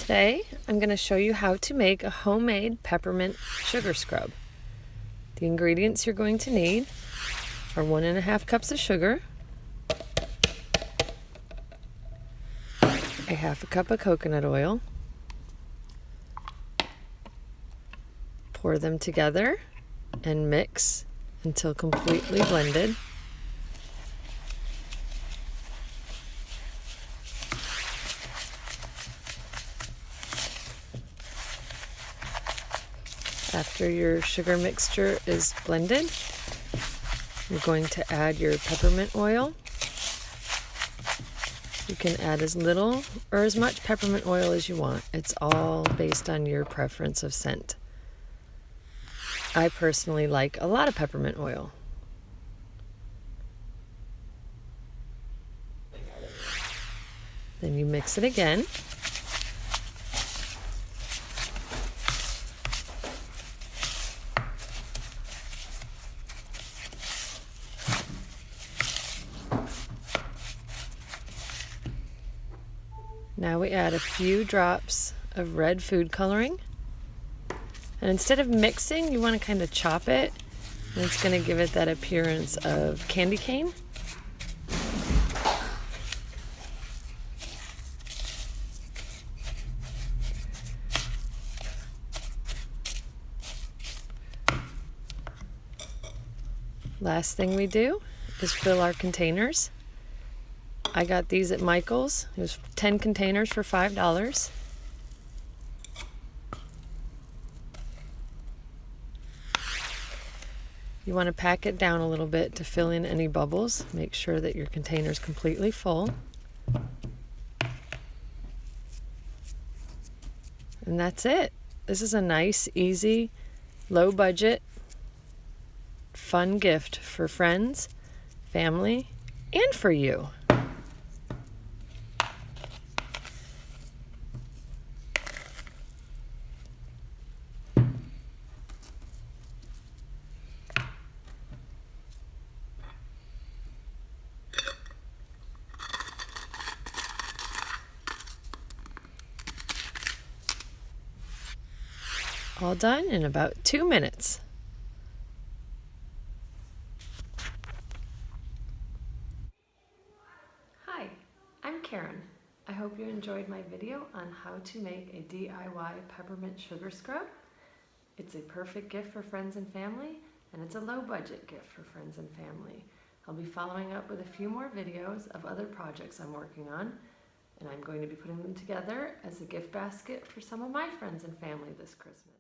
Today, I'm going to show you how to make a homemade peppermint sugar scrub. The ingredients you're going to need are 1.5 cups of sugar, a 1/2 cup of coconut oil. Pour them together and mix until completely blended. After your sugar mixture is blended, you're going to add your peppermint oil. You can add as little or as much peppermint oil as you want. It's all based on your preference of scent. I personally like a lot of peppermint oil. Then you mix it again. Now we add a few drops of red food coloring. And instead of mixing, you want to kind of chop it. And it's going to give it that appearance of candy cane. Last thing we do is fill our containers. I got these at Michael's. It was 10 containers for $5. You want to pack it down a little bit to fill in any bubbles. Make sure that your container is completely full. And that's it. This is a nice, easy, low budget, fun gift for friends, family, and for you. All done in about 2 minutes. Hi, I'm Karen. I hope you enjoyed my video on how to make a DIY peppermint sugar scrub. It's a perfect gift for friends and family, and it's a low budget gift for friends and family. I'll be following up with a few more videos of other projects I'm working on, and I'm going to be putting them together as a gift basket for some of my friends and family this Christmas.